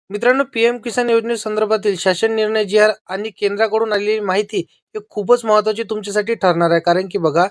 मित्रांनो, पीएम किसान योजनेसंदर्भातील शासन निर्णय जी आर आणि केंद्राकडून आलेली माहिती हे खूपच महत्त्वाची तुमच्यासाठी ठरणार आहे. कारण की बघा,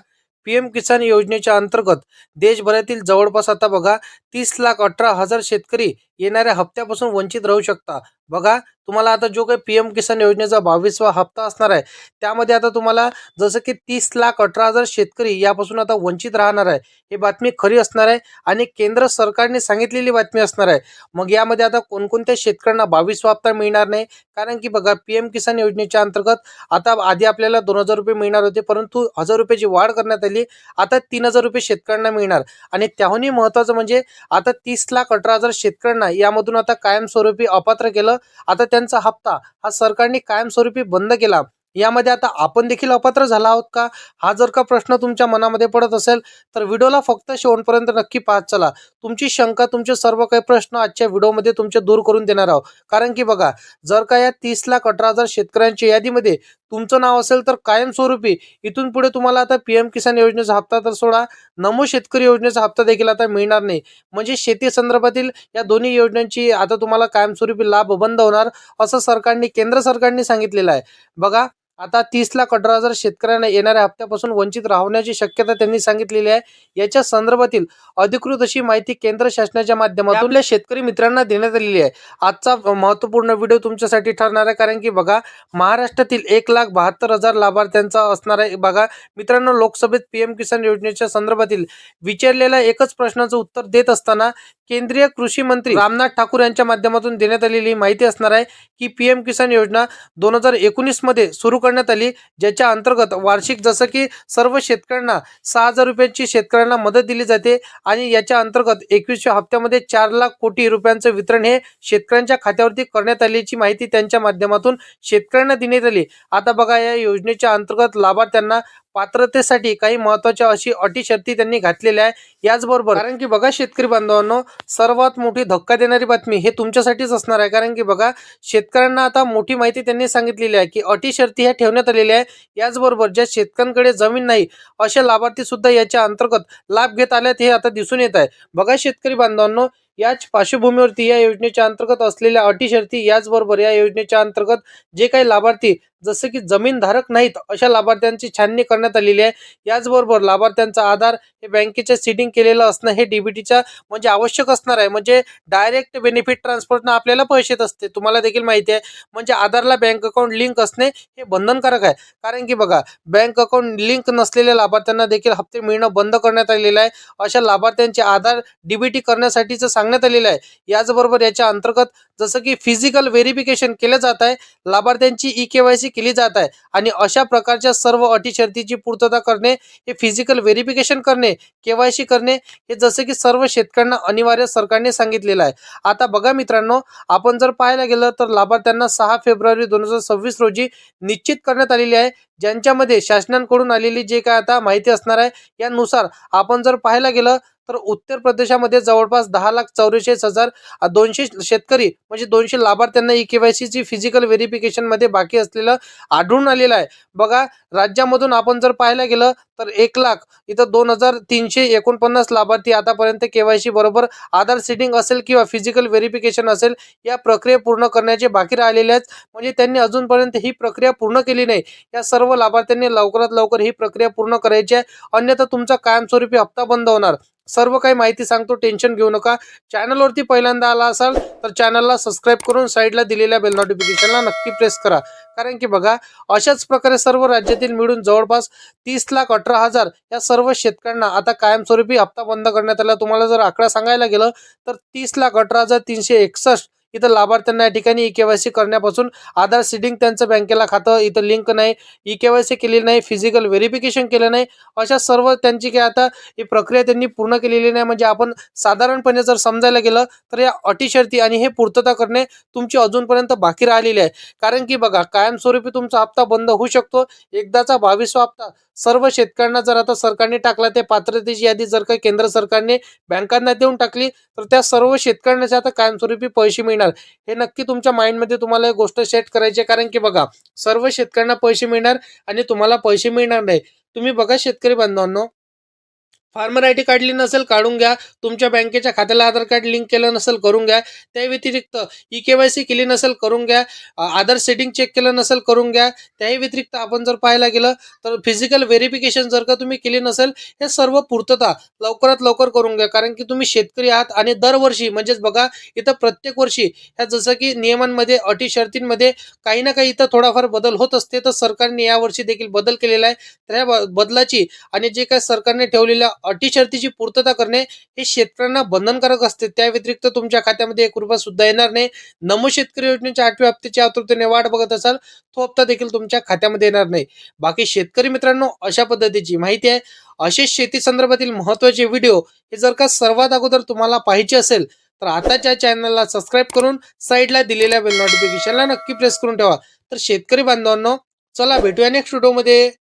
पीएम किसान योजनेच्या अंतर्गत देशभरातील जवळपास आता बघा 30,18,000 शेतकरी येणाऱ्या हप्त्यापासून वंचित राहू शकता. बघा, तुम्हाला आता जो काही पीएम किसान योजनेचा 22वा हप्ता असणार आहे, त्यामध्ये आता तुम्हाला जसं की 30,18,000 शेतकरी यापासून आता वंचित राहणार आहे. ही बातमी खरी असणार आहे आणि केंद्र सरकारने सांगितलेली बातमी असणार आहे. मग यामध्ये आता कोणकोणत्या शेतकऱ्यांना 22वा हप्ता मिळणार नाही? कारण की बघा, पीएम किसान योजनेच्या अंतर्गत आता आधी आपल्याला 2,000 रुपये मिळणार होते, परंतु 1,000 रुपयाची वाढ करण्यात आली. आता 3,000 रुपये शेतकऱ्यांना मिळणार आणि त्याहूनही महत्त्वाचं म्हणजे आता 30,18,000 शेतकऱ्यांना यामधून आता कायमस्वरूपी अपात्र केलं. आता त्यांचा हप्ता हा सरकारने कायमस्वरूपी बंद केला. यामध्ये आता आपण देखील अपात्र झाला आहोत का? हा जर का प्रश्न तुमच्या मनामध्ये पडत असेल, तर व्हिडिओला फक्त शेवटपर्यंत नक्की पाहत चला. तुमची शंका, तुमचे सर्व काही प्रश्न आजच्या व्हिडिओमध्ये तुमचे दूर करून देणार आहोत. कारण की बघा, जर का या 30,18,000 शेतकऱ्यांच्या यादीमध्ये तुमचं नाव असेल, तर कायमस्वरूपी इथून पुढे तुम्हाला आता पीएम किसान योजनेचा हप्ता तर सोडा, नमो शेतकरी योजनेचा हप्ता देखील आता मिळणार नाही. म्हणजे शेती संदर्भातील या दोन्ही योजनांची आता तुम्हाला कायमस्वरूपी लाभ बंद होणार, असं केंद्र सरकारने सांगितलेलं आहे. बघा, आता 30,18,000 शेतकऱ्यांना येणाऱ्या हप्त्यापासून वंचित राहण्याची शक्यता त्यांनी सांगितलेली आहे. याच्या संदर्भातील अधिकृत अशी माहिती केंद्र शासनाच्या माध्यमातून आपल्या शेतकरी मित्रांना देण्यात आलेली आहे. आजचा महत्त्वपूर्ण व्हिडिओ तुमच्यासाठी ठरणार आहे. कारण की बघा, महाराष्ट्रातील 1,72,000 लाभार्थ्यांचा असणार आहे. बघा मित्रांनो, लोकसभेत पीएम किसान योजनेच्या संदर्भातील विचारलेल्या एकच प्रश्नाचं उत्तर देत असताना केंद्रीय कृषी मंत्री रामनाथ ठाकूर यांच्या माध्यमातून देण्यात आलेली माहिती असणार आहे की पीएम किसान योजना 2019 मध्ये सुरू करण्यात आली, ज्याच्या अंतर्गत वार्षिक जसं की सर्व शेतकऱ्यांना 6,000 रुपयांची शेतकऱ्यांना मदत दिली जाते आणि याच्या अंतर्गत 21व्या हप्त्यामध्ये 4 लाख कोटी रुपयांचं वितरण हे शेतकऱ्यांच्या खात्यावरती करण्यात आल्याची माहिती त्यांच्या माध्यमातून शेतकऱ्यांना देण्यात आली. आता बघा, या योजनेच्या अंतर्गत लाभार्थ्यांना पात्रतेसाठी काही महत्त्वाच्या अशी अटी शर्ती त्यांनी घातलेल्या आहे. याचबरोबर कारण की बघा शेतकरी बांधवांनो, सर्वात मोठी धक्का देणारी बातमी हे तुमच्यासाठीच असणार आहे. कारण की बघा, शेतकऱ्यांना आता मोठी माहिती त्यांनी सांगितलेली आहे की अटी शर्ती ह्या ठेवण्यात आलेल्या आहे. याचबरोबर ज्या शेतकऱ्यांकडे जमीन नाही अशा लाभार्थी सुद्धा याच्या अंतर्गत लाभ घेत आल्यात हे आता दिसून येत आहे. बघा शेतकरी बांधवांनो, याच पार्श्वभूमीवरती या योजनेच्या अंतर्गत असलेल्या अटी शर्ती, याचबरोबर या योजनेच्या अंतर्गत जे काही लाभार्थी जसे की जमीनधारक नाहीत अशा लाभार्थ्यांची छाननी करण्यात आलेली आहे. याचबरोबर लाभार्थ्यांचा आधार हे बँकेचे सीडिंग केलेलं असणं हे डीबीटीच्या म्हणजे आवश्यक असणार आहे. म्हणजे डायरेक्ट बेनिफिट ट्रान्सफरनं आपल्याला पैसे येत असते, तुम्हाला देखील माहिती आहे. म्हणजे आधारला बँक अकाउंट लिंक असणे हे बंधनकारक आहे. कारण की बघा, बँक अकाउंट लिंक नसलेल्या लाभार्थ्यांना देखील हप्ते मिळणं बंद करण्यात आलेलं आहे. अशा लाभार्थ्यांचे आधार डीबीटी करण्यासाठीचं सांगण्यात आलेलं आहे. याचबरोबर याच्या अंतर्गत जसं की फिजिकल व्हेरिफिकेशन केलं जात आहे, लाभार्थ्यांची ई-केवायसी केली जात आहे आणि अशा प्रकारच्या सर्व अटी शर्तीची पूर्तता करणे, हे फिजिकल व्हेरिफिकेशन करणे, केवायसी करणे हे जसे की सर्व शेतकऱ्यांना अनिवार्य सरकारने सांगितलेलं आहे. आता बघा मित्रांनो, आपण जर पाहायला गेलं तर लाभार्थ्यांना 6 फेब्रुवारी 2026 रोजी निश्चित करण्यात आलेली आहे, ज्यांच्यामध्ये शासनाकडून आलेली जे काय आता माहिती असणार आहे यानुसार आपण जर पाहायला गेलं तर उत्तर प्रदेशामध्ये जवळपास 10,44,200 शेतकरी म्हणजे 200 लाभार्थ्यांना ई-केवायसीची फिजिकल व्हेरिफिकेशनमध्ये बाकी असलेलं आढळून आलेलं आहे. बघा, राज्यामधून आपण जर पाहायला गेलं तर 1,00,000 इथं 2,349 लाभार्थी आतापर्यंत केवायसी बरोबर आधार सीडिंग असेल किंवा फिजिकल व्हेरिफिकेशन असेल या प्रक्रिया पूर्ण करण्याचे बाकी राहिलेले आहेत. म्हणजे त्यांनी अजूनपर्यंत ही प्रक्रिया पूर्ण केली नाही. या सर्व लाभार्थ्यांनी लवकरात लवकर ही प्रक्रिया पूर्ण करायची आहे, अन्यथा तुमचा कायमस्वरूपी हप्ता बंद होणार. सर्व काही माहिती सांगतो, टेन्शन घेऊ नका. चॅनलवरती पहिल्यांदा आला असाल तर चॅनलला सबस्क्राईब करून साईडला दिलेल्या बेल नोटिफिकेशनला नक्की प्रेस करा. कारण की बघा, अशाच प्रकारे सर्व राज्यातील मिळून जवळपास 30,18,000 या सर्व शेतकऱ्यांना आता कायमस्वरूपी हप्ता बंद करण्यात आला. तुम्हाला जर आकडा सांगायला गेलं तर 30,18,361 इथं लाभार्थ्यांना या ठिकाणी ई-केवायसी करण्यापासून आधार सीडिंग त्यांचं बँकेला खातं इथं लिंक नाही, ई-केवायसी केलेली नाही, फिजिकल व्हेरिफिकेशन केलं नाही, अशा सर्व त्यांची काय आता ही प्रक्रिया त्यांनी पूर्ण केलेली नाही. म्हणजे आपण साधारणपणे जर समजायला गेलं तर या अटी शर्ती आणि हे पूर्तता करणे तुमची अजूनपर्यंत बाकी राहिलेली आहे. कारण की बघा, कायमस्वरूपी तुमचा हप्ता बंद होऊ शकतो. एकदाचा 22वा हप्ता सर्व शेतकऱ्यांना जर आता सरकारने टाकला, ते पात्रतेची यादी जर का केंद्र सरकारने बँकांना देऊन टाकली, तर त्या सर्व शेतकऱ्यांना आता कायमस्वरूपी पैसे मिळणार. हे नक्की तुमच्या माइंडमध्ये तुम्हाला एक गोष्ट सेट करायची आहे. कारण की बघा, सर्व शेतकऱ्यांना पैसे मिळणार आणि तुम्हाला पैसे मिळणार नाही. तुम्ही बघा शेतकरी बांधवांनो, फार्मर आय डी काढली नसेल काढून घ्या. तुमच्या बँकेच्या खात्याला आधार कार्ड लिंक केलं नसेल करून घ्या. त्या व्यतिरिक्त ई-के-वाय-सी केली नसेल करून घ्या. आधार सेटिंग चेक केलं नसेल करून घ्या. त्याही व्यतिरिक्त आपण जर पाहायला गेलं तर फिजिकल व्हेरिफिकेशन जर का तुम्ही केली नसेल, हे सर्व पूर्तता लवकरात लवकर करून घ्या. कारण की तुम्ही शेतकरी आहात आणि दरवर्षी म्हणजेच बघा इथं प्रत्येक वर्षी ह्या जसं की नियमांमध्ये, अटी शर्तींमध्ये काही ना काही इथं थोडाफार बदल होत असते. तर सरकारने यावर्षी देखील बदल केलेला आहे. तर या बदलाची आणि जे काही सरकारने ठेवलेल्या अटी शर्तीची पूर्तता करणे हे शेतकऱ्यांना बंधनकारक असते. त्या व्यतिरिक्त तुमच्या खात्यामध्ये ₹1 सुद्धा येणार नाही. नमो शेतकरी योजनेच्या 8व्या हप्त्याची आतुरतेने वाट बघत असाल, तो हप्ता देखील तुमच्या खात्यामध्ये येणार नाही. बाकी शेतकरी मित्रांनो, अशा पद्धतीची माहिती आहे. असेच शेती संदर्भातील महत्त्वाचे व्हिडिओ हे जर का सर्वात अगोदर तुम्हाला पाहिजे असेल, तर आताच्या चॅनलला सबस्क्राईब करून साईडला दिलेल्या बेल नोटिफिकेशनला नक्की प्रेस करून ठेवा. तर शेतकरी बांधवांनो, चला भेटूया नेक्स्ट व्हिडिओमध्ये.